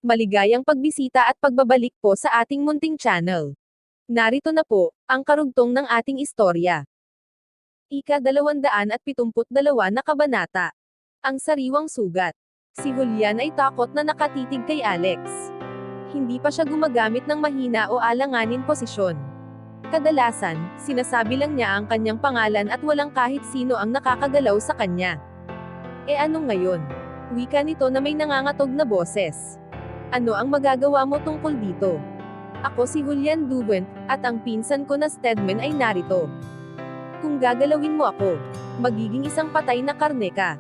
Maligayang pagbisita at pagbabalik po sa ating munting channel. Narito na po, ang karugtong ng ating istorya. Ika-272 na kabanata. Ang sariwang sugat. Si Julian ay takot na nakatitig kay Alex. Hindi pa siya gumagamit ng mahina o alanganin posisyon. Kadalasan, sinasabi lang niya ang kanyang pangalan at walang kahit sino ang nakakagalaw sa kanya. E ano ngayon? Wika nito na may nangangatog na boses. Ano ang magagawa mo tungkol dito? Ako si Julian Duwent, at ang pinsan ko na Stedman ay narito. Kung gagalawin mo ako, magiging isang patay na karne ka.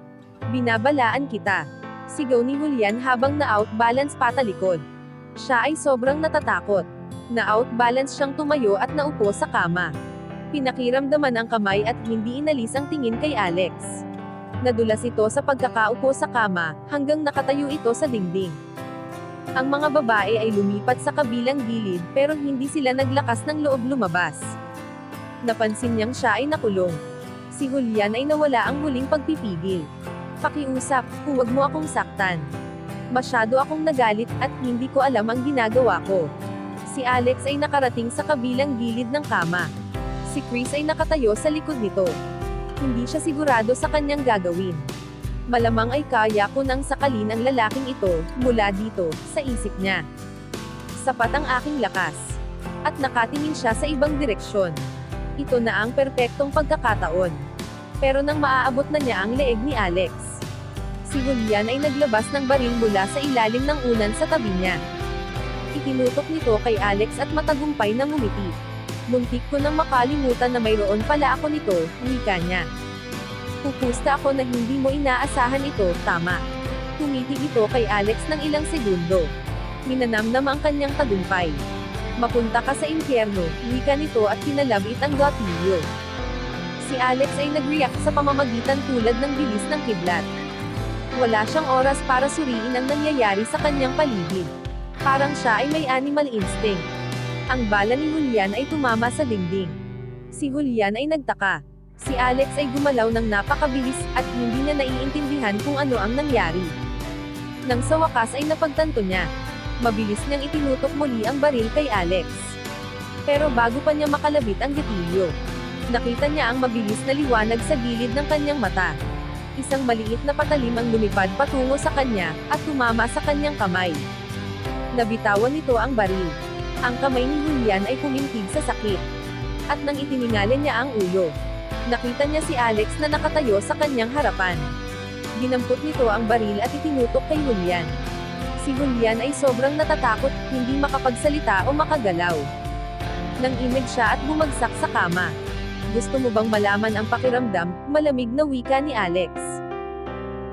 Binabalaan kita. Sigaw ni Julian habang na-outbalance patalikod. Siya ay sobrang natatakot. Na-outbalance siyang tumayo at naupo sa kama. Pinakiramdaman ang kamay at hindi inalis ang tingin kay Alex. Nadulas ito sa pagkakaupo sa kama, hanggang nakatayo ito sa dingding. Ang mga babae ay lumipat sa kabilang gilid, pero hindi sila naglakas ng loob lumabas. Napansin niyang siya ay nakulong. Si Julian ay nawala ang huling pagpipigil. Pakiusap, huwag mo akong saktan. Masyado akong nagalit, at hindi ko alam ang ginagawa ko. Si Alex ay nakarating sa kabilang gilid ng kama. Si Chris ay nakatayo sa likod nito. Hindi siya sigurado sa kanyang gagawin. Malamang ay kaya ko nang sakalin ang lalaking ito, mula dito, sa isip niya. Sapat ang aking lakas. At nakatingin siya sa ibang direksyon. Ito na ang perpektong pagkakataon. Pero nang maaabot na niya ang leeg ni Alex, si Julian ay naglabas ng baril mula sa ilalim ng unan sa tabi niya. Itinutok nito kay Alex at matagumpay na ngumiti. Muntik ko nang makalimutan na mayroon pala ako nito, wika niya. Pupusta ako na hindi mo inaasahan ito, tama. Tumiti ito kay Alex ng ilang segundo. Minanamnam ang kanyang tagumpay. Mapunta ka sa impyerno, wika nito at kinalabit ang gatilyo. Si Alex ay nag-react sa pamamagitan tulad ng bilis ng kidlat. Wala siyang oras para suriin ang nangyayari sa kanyang paligid. Parang siya ay may animal instinct. Ang bala ni Julian ay tumama sa dingding. Si Julian ay nagtaka. Si Alex ay gumalaw ng napakabilis, at hindi niya naiintindihan kung ano ang nangyari. Nang sa wakas ay napagtanto niya. Mabilis niyang itinutok muli ang baril kay Alex. Pero bago pa niya makalabit ang gatilyo, nakita niya ang mabilis na liwanag sa gilid ng kanyang mata. Isang maliit na patalim ang lumipad patungo sa kanya, at tumama sa kanyang kamay. Nabitawan nito ang baril. Ang kamay ni Julian ay pumintig sa sakit. At nang itiningalan niya ang ulo, nakita niya si Alex na nakatayo sa kanyang harapan. Dinampot nito ang baril at itinutok kay Julian. Si Julian ay sobrang natatakot, hindi makapagsalita o makagalaw. Nanginig siya at bumagsak sa kama. Gusto mo bang malaman ang pakiramdam? Malamig na wika ni Alex.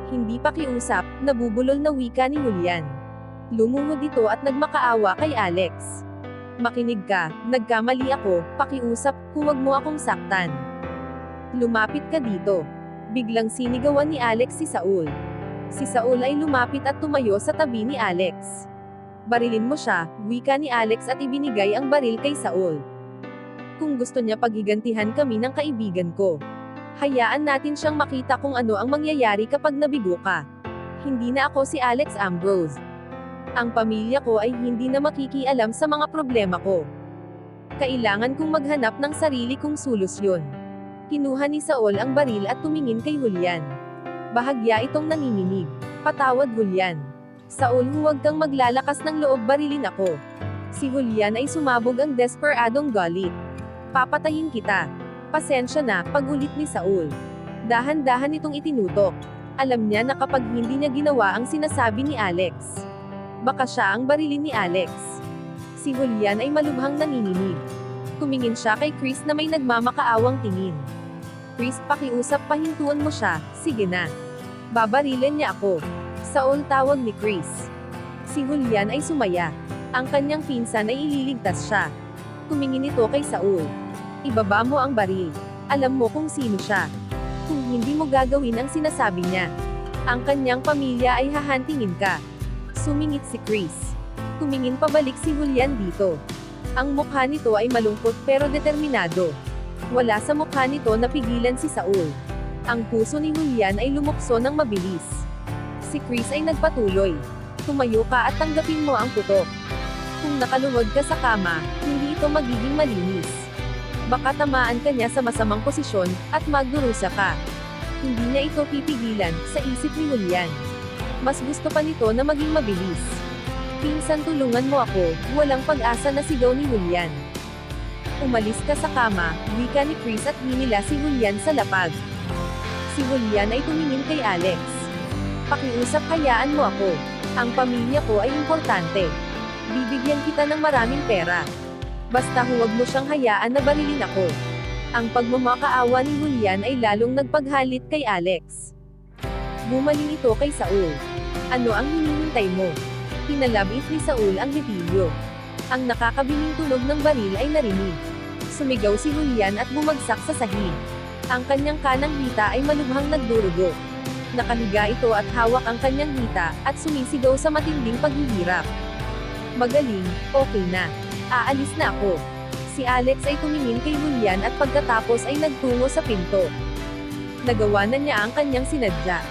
Hindi pakiusap, nabubulol na wika ni Julian. Lumungod ito at nagmakaawa kay Alex. Makinig ka, nagkamali ako, pakiusap, huwag mo akong saktan. Lumapit ka dito. Biglang sinigawan ni Alex si Saul. Si Saul ay lumapit at tumayo sa tabi ni Alex. Barilin mo siya, wika ni Alex at ibinigay ang baril kay Saul. Kung gusto niya paghigantihan kami ng kaibigan ko, hayaan natin siyang makita kung ano ang mangyayari kapag nabigo ka. Hindi na ako si Alex Ambrose. Ang pamilya ko ay hindi na makikialam sa mga problema ko. Kailangan kong maghanap ng sarili kong solusyon. Kinuha ni Saul ang baril at tumingin kay Julian. Bahagya itong nanginginig. Patawad Julian. Saul, huwag kang maglalakas ng loob, barilin ako. Si Julian ay sumabog ang desperadong galit. Papatayin kita. Pasensya na, pagulit ni Saul. Dahan-dahan itong itinutok. Alam niya na kapag hindi niya ginawa ang sinasabi ni Alex, baka siya ang barilin ni Alex. Si Julian ay malubhang nanginginig. Tumingin siya kay Chris na may nagmamakaawang tingin. Chris, pakiusap, pahintuan mo siya, sige na. Babarilin niya ako. Saul, tawag ni Chris. Si Julian ay sumaya. Ang kanyang pinsan ay ililigtas siya. Tumingin ito kay Saul. Ibaba mo ang baril. Alam mo kung sino siya. Kung hindi mo gagawin ang sinasabi niya, ang kanyang pamilya ay hahantingin ka. Sumingit si Chris. Tumingin pabalik si Julian dito. Ang mukha nito ay malungkot pero determinado. Wala sa mukha nito na pigilan si Saul. Ang puso ni Julian ay lumukso ng mabilis. Si Chris ay nagpatuloy. Tumayo ka at tanggapin mo ang putok. Kung nakaluhod ka sa kama, hindi ito magiging malinis. Baka tamaan ka niya sa masamang posisyon, at magdurusa ka. Hindi niya ito pipigilan, sa isip ni Julian. Mas gusto pa nito na maging mabilis. Pinsan, tulungan mo ako, walang pag-asa na sigaw ni Julian. Umalis ka sa kama, wika ni Chris at hinila si Julian sa lapag. Si Julian ay tumingin kay Alex. Pakiusap, hayaan mo ako. Ang pamilya ko ay importante. Bibigyan kita ng maraming pera. Basta huwag mo siyang hayaan na barilin ako. Ang pagmamakaawa ni Julian ay lalong nagpaghalit kay Alex. Bumaling ito kay Saul. Ano ang hinihintay mo? Pinalabit ni Saul ang gatilyo. Ang nakakabinging tunog ng baril ay narinig. Sumigaw si Julian at bumagsak sa sahig. Ang kanyang kanang hita ay malubhang nagdurugo. Nakahiga ito at hawak ang kanyang hita, at sumisigaw sa matinding paghihirap. Magaling, okay na. Aalis na ako. Si Alex ay tumingin kay Julian at pagkatapos ay nagtungo sa pinto. Nagawa na niya ang kanyang sinadya.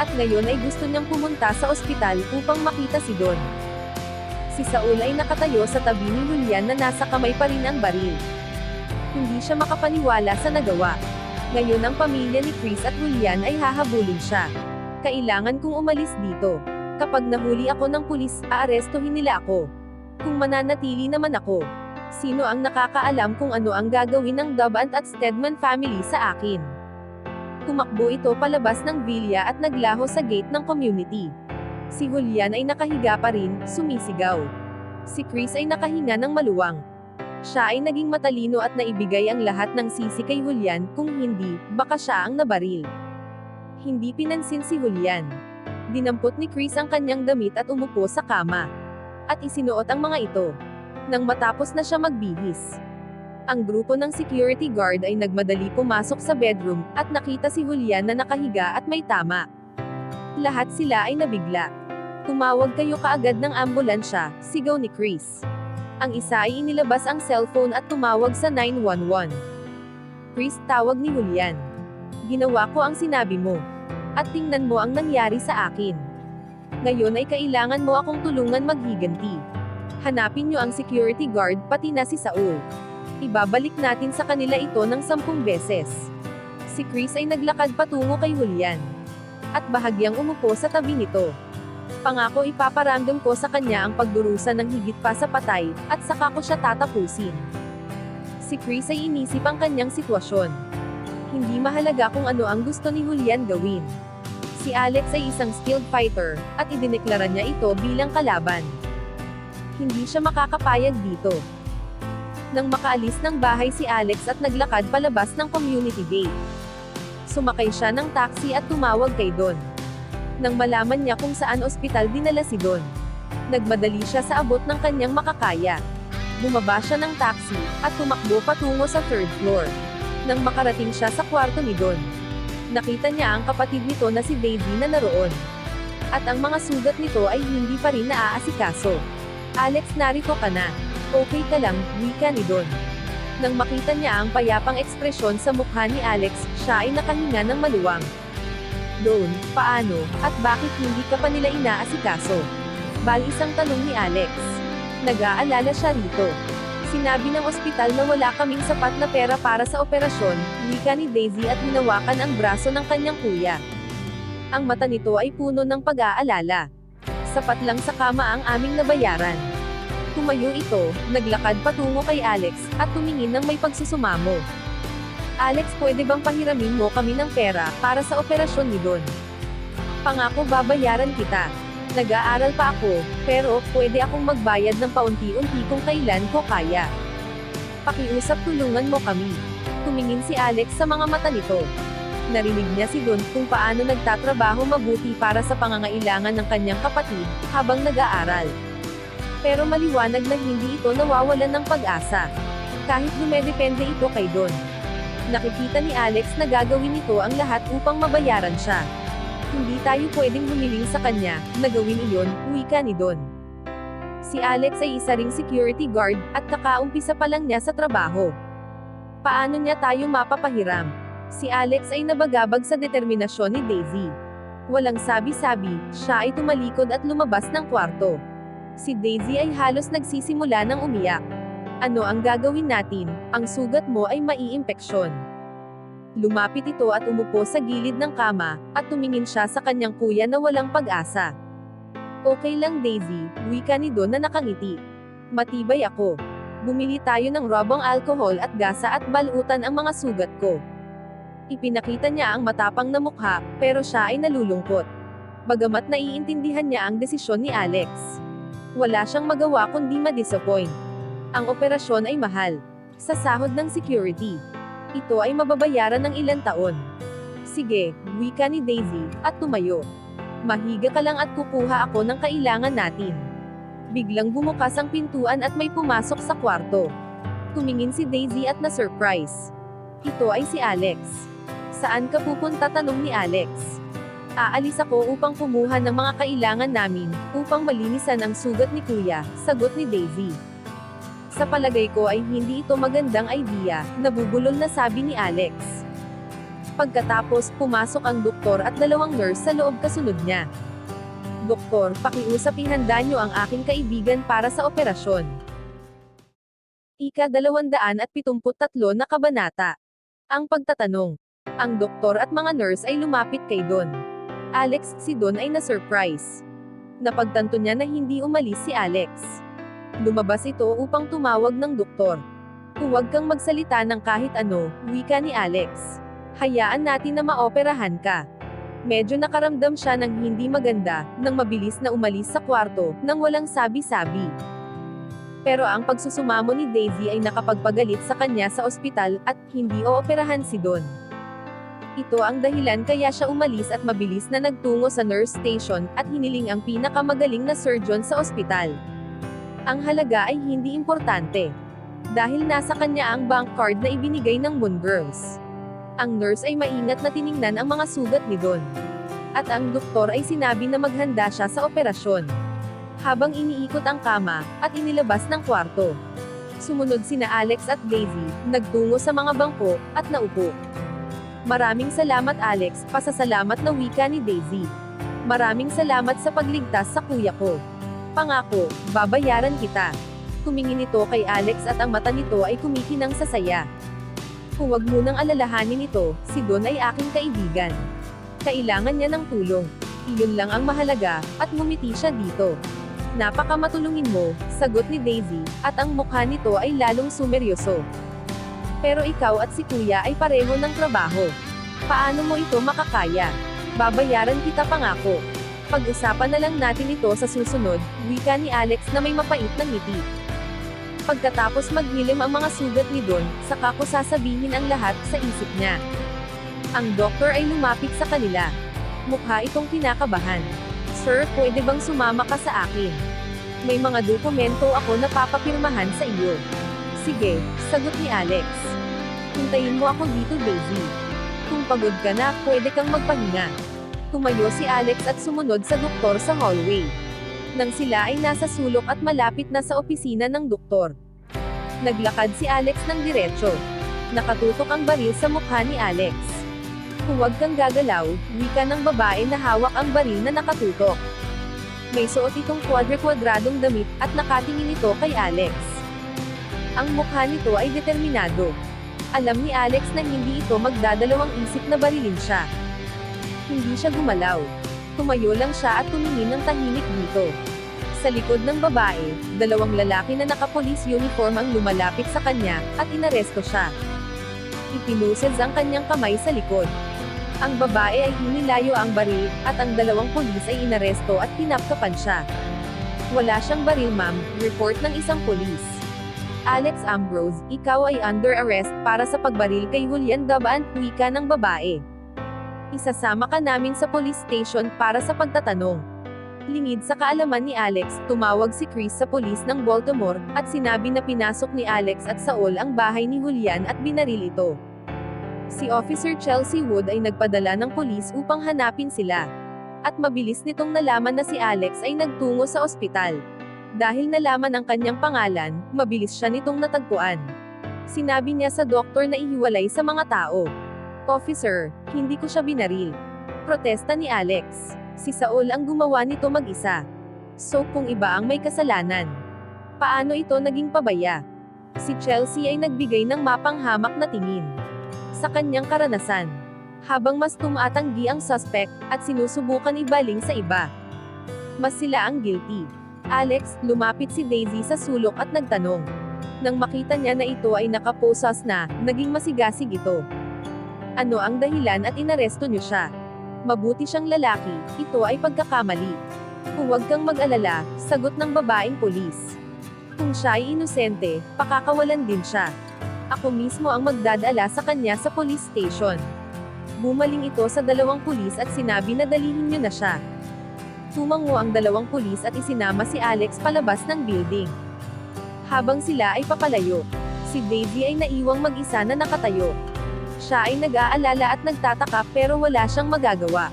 At ngayon ay gusto niyang pumunta sa ospital upang makita si Don. Si Saul ay nakatayo sa tabi ni Julian na nasa kamay pa rin ang baril. Hindi siya makapaniwala sa nagawa. Ngayon ang pamilya ni Chris at Julian ay hahabulin siya. Kailangan kong umalis dito. Kapag nahuli ako ng pulis, aarestuhin nila ako. Kung mananatili naman ako, sino ang nakakaalam kung ano ang gagawin ng Dubant at Stedman family sa akin? Tumakbo ito palabas ng villa at naglaho sa gate ng community. Si Julian ay nakahiga pa rin, sumisigaw. Si Chris ay nakahinga ng maluwang. Siya ay naging matalino at naibigay ang lahat ng sisi kay Julian, kung hindi, baka siya ang nabaril. Hindi pinansin si Julian. Dinampot ni Chris ang kanyang damit at umupo sa kama. At isinuot ang mga ito. Nang matapos na siya magbihis, ang grupo ng security guard ay nagmadali pumasok sa bedroom, at nakita si Julian na nakahiga at may tama. Lahat sila ay nabigla. Tumawag kayo kaagad ng ambulansya, sigaw ni Chris. Ang isa ay inilabas ang cellphone at tumawag sa 911. Chris, tawag ni Julian. Ginawa ko ang sinabi mo. At tingnan mo ang nangyari sa akin. Ngayon ay kailangan mo akong tulungan maghiganti. Hanapin niyo ang security guard, pati na si Saul. Ibabalik natin sa kanila ito ng 10 beses. Si Chris ay naglakad patungo kay Julian. At bahagyang umupo sa tabi nito. Pangako, ipaparamdam ko sa kanya ang pagdurusa ng higit pa sa patay, at saka ko siya tatapusin. Si Chris ay inisip ang kanyang sitwasyon. Hindi mahalaga kung ano ang gusto ni Julian gawin. Si Alex ay isang skilled fighter, at idineklara niya ito bilang kalaban. Hindi siya makakapayag dito. Nang makaalis ng bahay si Alex at naglakad palabas ng community gate. Sumakay siya ng taxi at tumawag kay Don. Nang malaman niya kung saan ospital dinala si Don, nagmadali siya sa abot ng kanyang makakaya. Bumaba siya ng taxi, at tumakbo patungo sa 3rd floor. Nang makarating siya sa kwarto ni Don, nakita niya ang kapatid nito na si Daisy na naroon. At ang mga sugat nito ay hindi pa rin naaasikaso. Alex, narito ka na. Okay ka lang, wika ni Don. Nang makita niya ang payapang ekspresyon sa mukha ni Alex, siya ay nakahinga ng maluwang. Don, paano, at bakit hindi ka pa nila inaasikaso? Isang tanong ni Alex. Nag-aalala siya rito. Sinabi ng ospital na wala kaming sapat na pera para sa operasyon, wika ni Daisy at hinawakan ang braso ng kanyang kuya. Ang mata nito ay puno ng pag-aalala. Sapat lang sa kama ang aming nabayaran. Tumayo ito, naglakad patungo kay Alex, at tumingin ng may pagsusumamo. Alex, pwede bang pahiramin mo kami ng pera, para sa operasyon ni Don? Pangako, babayaran kita. Nag-aaral pa ako, pero, pwede akong magbayad ng paunti-unti kung kailan ko kaya. Pakiusap, tulungan mo kami. Tumingin si Alex sa mga mata nito. Narinig niya si Don kung paano nagtatrabaho mabuti para sa pangangailangan ng kanyang kapatid, habang nag-aaral. Pero maliwanag na hindi ito nawawalan ng pag-asa. Kahit dumedepende ito kay Don. Nakikita ni Alex na gagawin ito ang lahat upang mabayaran siya. Hindi tayo pwedeng humiling sa kanya, na gawin iyon, wika ni Don. Si Alex ay isa ring security guard, at kakaumpisa pa lang niya sa trabaho. Paano niya tayo mapapahiram? Si Alex ay nabagabag sa determinasyon ni Daisy. Walang sabi-sabi, siya ay tumalikod at lumabas ng kwarto. Si Daisy ay halos nagsisimula ng umiyak. Ano ang gagawin natin? Ang sugat mo ay maiimpeksyon. Lumapit ito at umupo sa gilid ng kama, at tumingin siya sa kanyang kuya na walang pag-asa. Okay lang Daisy, wika ni Don na nakangiti. Matibay ako. Bumili tayo ng robong alcohol at gasa at balutan ang mga sugat ko. Ipinakita niya ang matapang na mukha, pero siya ay nalulungkot. Bagamat naiintindihan niya ang desisyon ni Alex. Wala siyang magawa kundi ma-disappoint. Ang operasyon ay mahal. Sa sahod ng security. Ito ay mababayaran ng ilang taon. Sige, wika ni Daisy, at tumayo. Mahiga ka lang at kukuha ako ng kailangan natin. Biglang bumukas ang pintuan at may pumasok sa kwarto. Tumingin si Daisy at na-surprise. Ito ay si Alex. Saan ka pupunta? Tanong ni Alex. Aalis ako upang kumuha ng mga kailangan namin, upang malinisan ang sugat ni Kuya, sagot ni Daisy. Sa palagay ko ay hindi ito magandang idea, nabubulol na sabi ni Alex. Pagkatapos, pumasok ang doktor at dalawang nurse sa loob kasunod niya. Doktor, pakiusap ihanda niyo ang aking kaibigan para sa operasyon. Ika-273 na kabanata. Ang pagtatanong. Ang doktor at mga nurse ay lumapit kay Don. Alex, si Don ay na-surprise. Napagtanto niya na hindi umalis si Alex. Lumabas ito upang tumawag ng doktor. Huwag kang magsalita ng kahit ano, wika ni Alex. Hayaan natin na maoperahan ka. Medyo nakaramdam siya ng hindi maganda, nang mabilis na umalis sa kwarto, nang walang sabi-sabi. Pero ang pagsusumamo ni Daisy ay nakapagpagalit sa kanya sa ospital, at hindi ooperahan si Don. Ito ang dahilan kaya siya umalis at mabilis na nagtungo sa nurse station, at hiniling ang pinakamagaling na surgeon sa ospital. Ang halaga ay hindi importante. Dahil nasa kanya ang bank card na ibinigay ng Moon Girls. Ang nurse ay maingat na tiningnan ang mga sugat ni Don. At ang doktor ay sinabi na maghanda siya sa operasyon. Habang iniikot ang kama, at inilabas ng kwarto. Sumunod sina Alex at Daisy, nagtungo sa mga bangko, at naupo. Maraming salamat Alex, pasasalamat na wika ni Daisy. Maraming salamat sa pagligtas sa kuya ko. Pangako, babayaran kita. Tumingin ito kay Alex at ang mata nito ay kumikinang sa saya. Huwag munang alalahanin ito, si Don ay aking kaibigan. Kailangan niya ng tulong. Iyon lang ang mahalaga, at ngumiti siya dito. Napakamatulungin mo, sagot ni Daisy, at ang mukha nito ay lalong sumeryoso. Pero ikaw at si Kuya ay pareho ng trabaho. Paano mo ito makakaya? Babayaran kita pangako. Pag-usapan na lang natin ito sa susunod, wika ni Alex na may mapait na ngiti. Pagkatapos maghilim ang mga sugat ni Don, saka ko sasabihin ang lahat sa isip niya. Ang doktor ay lumapit sa kanila. Mukha itong kinakabahan. Sir, pwede bang sumama ka sa akin? May mga dokumento ako na papapirmahan sa iyo. Sige, sagot ni Alex. Hintayin mo ako dito, Daisy. Kung pagod ka na, pwede kang magpahinga. Tumayo si Alex at sumunod sa doktor sa hallway. Nang sila ay nasa sulok at malapit na sa opisina ng doktor. Naglakad si Alex ng diretso. Nakatutok ang baril sa mukha ni Alex. Huwag kang gagalaw, wika ng babae na hawak ang baril na nakatutok. May suot itong kwadradong damit, at nakatingin ito kay Alex. Ang mukha nito ay determinado. Alam ni Alex na hindi ito magdadalawang isip na barilin siya. Hindi siya gumalaw. Tumayo lang siya at tumingin ng tahimik dito. Sa likod ng babae, dalawang lalaki na naka-police uniform ang lumalapit sa kanya, at inaresto siya. Ipinusad ang kanyang kamay sa likod. Ang babae ay hinilayo ang baril, at ang dalawang pulis ay inaresto at pinapkapan siya. Wala siyang baril ma'am, report ng isang pulis. Alex Ambrose, ikaw ay under arrest para sa pagbaril kay Julian Dabant, wika ng babae. Isasama ka namin sa police station para sa pagtatanong. Lingid sa kaalaman ni Alex, tumawag si Chris sa pulis ng Baltimore, at sinabi na pinasok ni Alex at Saul ang bahay ni Julian at binaril ito. Si Officer Chelsea Wood ay nagpadala ng pulis upang hanapin sila. At mabilis nitong nalaman na si Alex ay nagtungo sa ospital. Dahil nalaman ang kanyang pangalan, mabilis siya nitong natagpuan. Sinabi niya sa doktor na ihiwalay sa mga tao. Officer, hindi ko siya binaril. Protesta ni Alex. Si Saul ang gumawa nito mag-isa. So kung iba ang may kasalanan, paano ito naging pabaya? Si Chelsea ay nagbigay ng mapanghamak na tingin sa kanyang karanasan, habang mas tumatanggi ang suspect, at sinusubukan ibaling sa iba. Mas sila ang guilty. Alex, lumapit si Daisy sa sulok at nagtanong. Nang makita niya na ito ay nakaposas na, naging masigasig ito. Ano ang dahilan at inaresto niyo siya? Mabuti siyang lalaki, ito ay pagkakamali. Huwag kang mag-alala, sagot ng babaeng pulis. Kung siya ay inosente, pakakawalan din siya. Ako mismo ang magdadala sa kanya sa police station. Bumaling ito sa dalawang pulis at sinabi na dalhin niyo na siya. Tumango ang dalawang pulis at isinama si Alex palabas ng building. Habang sila ay papalayo, si Daisy ay naiwang mag-isa na nakatayo. Siya ay nag-aalala at nagtataka pero wala siyang magagawa.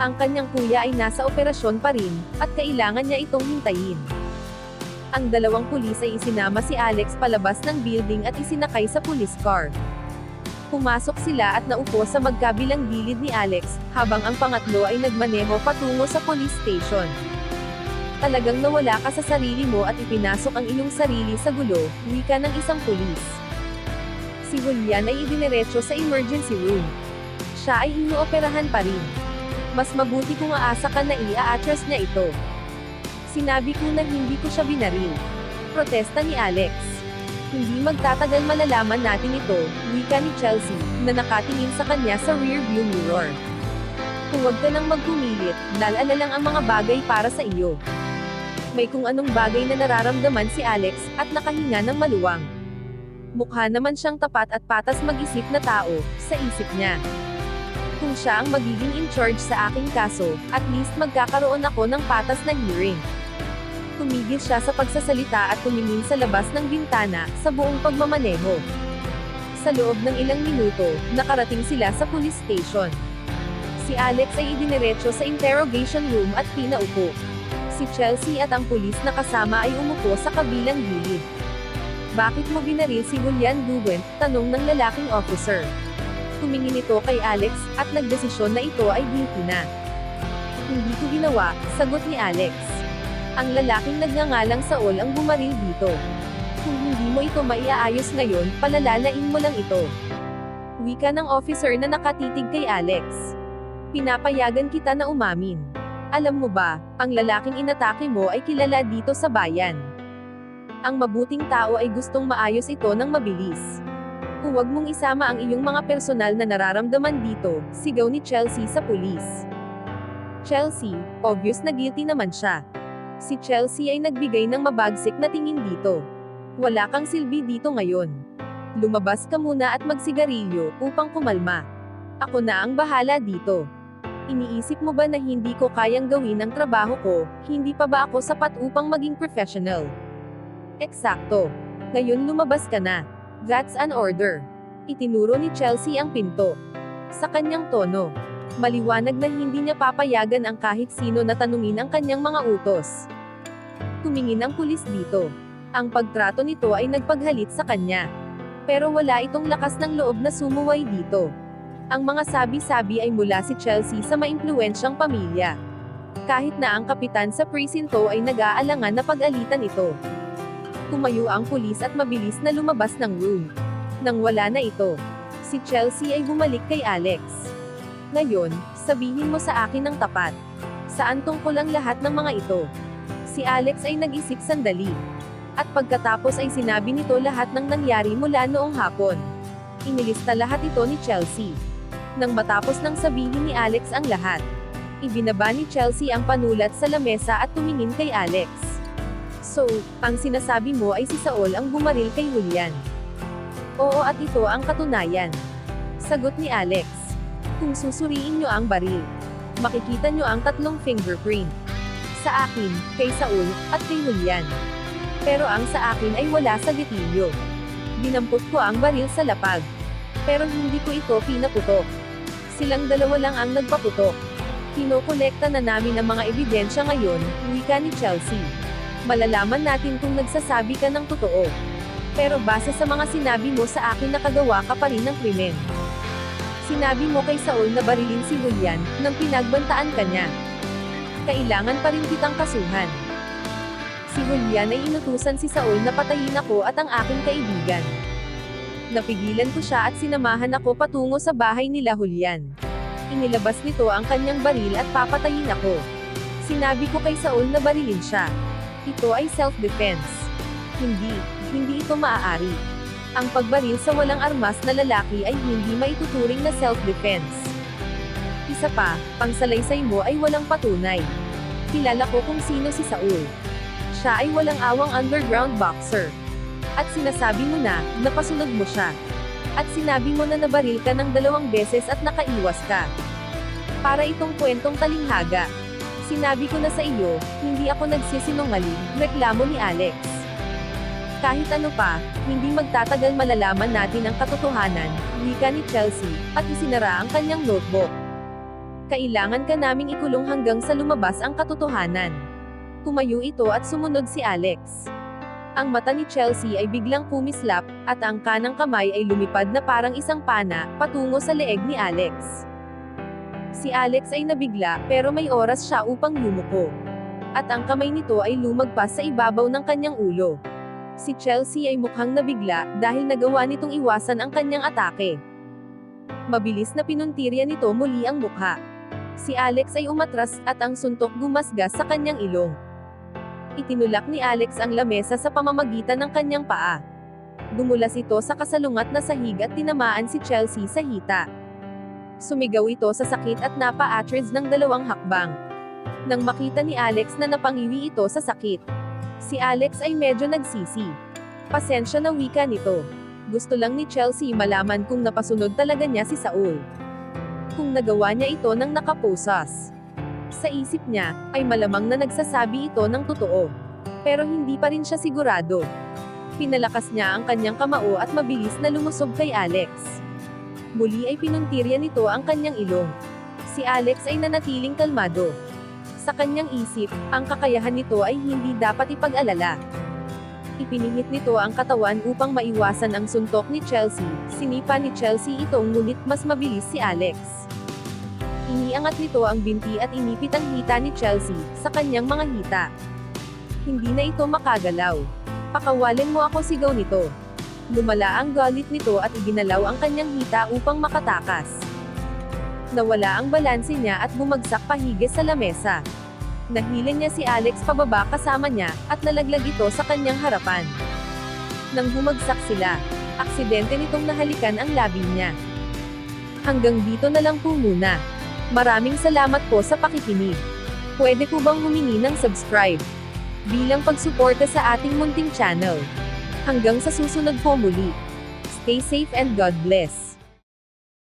Ang kanyang kuya ay nasa operasyon pa rin, at kailangan niya itong hintayin. Ang dalawang pulis ay isinama si Alex palabas ng building at isinakay sa police car. Pumasok sila at naupo sa magkabilang gilid ni Alex, habang ang pangatlo ay nagmaneho patungo sa police station. Talagang nawala ka sa sarili mo at ipinasok ang iyong sarili sa gulo, wika ng isang pulis. Si Julian ay idiniretso sa emergency room. Siya ay inooperahan pa rin. Mas mabuti kung aasa ka na i-address niya ito. Sinabi ko na hindi ko siya binaril. Protesta ni Alex. Hindi magtatagal malalaman natin ito, wika ni Chelsea, na nakatingin sa kanya sa rearview mirror. Huwag ka nang magpumilit, nalala lang ang mga bagay para sa iyo. May kung anong bagay na nararamdaman si Alex, at nakahinga ng maluwang. Mukha naman siyang tapat at patas mag-isip na tao, sa isip niya. Kung siya ang magiging in charge sa aking kaso, at least magkakaroon ako ng patas na hearing. Tumigil siya sa pagsasalita at tumingin sa labas ng bintana, sa buong pagmamaneho. Sa loob ng ilang minuto, nakarating sila sa police station. Si Alex ay idiniretso sa interrogation room at pinaupo. Si Chelsea at ang pulis na kasama ay umupo sa kabilang gilid. Bakit mo binaril si Julian Duguent? Tanong ng lalaking officer. Tumingin ito kay Alex, at nagdesisyon na ito ay guilty na. Hindi ko ginawa, sagot ni Alex. Ang lalaking nagngangalang Saul ang bumaril dito. Kung hindi mo ito maiaayos ngayon, palalalain mo lang ito. Wika ng officer na nakatitig kay Alex. Pinapayagan kita na umamin. Alam mo ba, ang lalaking inatake mo ay kilala dito sa bayan. Ang mabuting tao ay gustong maayos ito ng mabilis. Huwag mong isama ang iyong mga personal na nararamdaman dito, sigaw ni Chelsea sa pulis. Chelsea, obvious na guilty naman siya. Si Chelsea ay nagbigay ng mabagsik na tingin dito. Wala kang silbi dito ngayon. Lumabas ka muna at magsigarilyo, upang kumalma. Ako na ang bahala dito. Iniisip mo ba na hindi ko kayang gawin ang trabaho ko, hindi pa ba ako sapat upang maging professional? Eksakto. Ngayon lumabas ka na. That's an order. Itinuro ni Chelsea ang pinto. Sa kanyang tono, maliwanag na hindi niya papayagan ang kahit sino na tanungin ang kanyang mga utos. Tumingin ang pulis dito. Ang pagtrato nito ay nagpaghalit sa kanya. Pero wala itong lakas ng loob na sumuway dito. Ang mga sabi-sabi ay mula si Chelsea sa maimpluwensyang pamilya. Kahit na ang kapitan sa presinto ay nag-aalangan na pag-alitan ito. Tumayo ang pulis at mabilis na lumabas ng room. Nang wala na ito, si Chelsea ay bumalik kay Alex. Ngayon, sabihin mo sa akin ng tapat. Saan tungkol ang lahat ng mga ito? Si Alex ay nag-isip sandali. At pagkatapos ay sinabi nito lahat ng nangyari mula noong hapon. Inilista lahat ito ni Chelsea. Nang matapos nang sabihin ni Alex ang lahat, ibinaba ni Chelsea ang panulat sa lamesa at tumingin kay Alex. So, ang sinasabi mo ay si Saul ang bumaril kay Julian? Oo, at ito ang katunayan. Sagot ni Alex. Kung susuriin nyo ang baril, makikita nyo ang 3 fingerprint. Sa akin, kay Saul, at kay Julian. Pero ang sa akin ay wala sa gatilyo. Dinampot ko ang baril sa lapag. Pero hindi ko ito pinaputok. Silang dalawa lang ang nagpaputok. Kinokolekta na namin ang mga ebidensya ngayon, wika ni Chelsea. Malalaman natin kung nagsasabi ka ng totoo. Pero base sa mga sinabi mo sa akin nakagawa ka pa rin ng krimen. Sinabi mo kay Saul na barilin si Julian, nang pinagbantaan ka niya. Kailangan pa rin kitang kasuhan. Si Julian ay inutusan si Saul na patayin ako at ang aking kaibigan. Napigilan ko siya at sinamahan ako patungo sa bahay nila Julian. Inilabas nito ang kanyang baril at papatayin ako. Sinabi ko kay Saul na barilin siya. Ito ay self-defense. Hindi ito maaari. Ang pagbaril sa walang armas na lalaki ay hindi maituturing na self-defense. Isa pa, pangsalaysay mo ay walang patunay. Kilala ko kung sino si Saul. Siya ay walang awang underground boxer. At sinasabi mo na, napasunod mo siya. At sinabi mo na nabaril ka ng 2 beses at nakaiwas ka. Para itong kwentong talinghaga. Sinabi ko na sa iyo, hindi ako nagsisinungaling, reklamo ni Alex. Kahit ano pa, hindi magtatagal malalaman natin ang katotohanan, wika ni Chelsea, at isinara ang kanyang notebook. Kailangan ka naming ikulong hanggang sa lumabas ang katotohanan. Tumayo ito at sumunod si Alex. Ang mata ni Chelsea ay biglang kumislap, at ang kanang kamay ay lumipad na parang isang pana, patungo sa leeg ni Alex. Si Alex ay nabigla, pero may oras siya upang yumuko. At ang kamay nito ay lumagpas sa ibabaw ng kanyang ulo. Si Chelsea ay mukhang nabigla, dahil nagawa nitong iwasan ang kanyang atake. Mabilis na pinuntirya nito muli ang mukha. Si Alex ay umatras, at ang suntok gumasgas sa kanyang ilong. Itinulak ni Alex ang lamesa sa pamamagitan ng kanyang paa. Dumulas ito sa kasalungat na sahig at tinamaan si Chelsea sa hita. Sumigaw ito sa sakit at napa-atras ng 2 hakbang. Nang makita ni Alex na napangiwi ito sa sakit, si Alex ay medyo nagsisi. Pasensya na, wika nito. Gusto lang ni Chelsea malaman kung napasunod talaga niya si Saul. Kung nagawa niya ito nang nakapusas. Sa isip niya, ay malamang na nagsasabi ito ng totoo. Pero hindi pa rin siya sigurado. Pinalakas niya ang kanyang kamao at mabilis na lumusob kay Alex. Muli ay pinuntirya nito ang kanyang ilong. Si Alex ay nanatiling kalmado. Sa kanyang isip, ang kakayahan nito ay hindi dapat ipag-alala. Ipinihit nito ang katawan upang maiwasan ang suntok ni Chelsea. Sinipa ni Chelsea itong ngunit mas mabilis si Alex. Iniangat nito ang binti at inipit ang hita ni Chelsea sa kanyang mga hita. Hindi na ito makagalaw. Pakawalan mo ako, sigaw nito. Lumala ang galit nito at iginalaw ang kanyang hita upang makatakas. Nawala ang balanse niya at bumagsak pahigis sa lamesa. Nahilin niya si Alex pababa kasama niya, at nalaglag ito sa kanyang harapan. Nang bumagsak sila, aksidente nitong nahalikan ang labi niya. Hanggang dito na lang po muna. Maraming salamat po sa pakikinig. Pwede po bang humingi ng subscribe bilang pagsuporta sa ating munting channel? Hanggang sa susunod po muli. Stay safe and God bless.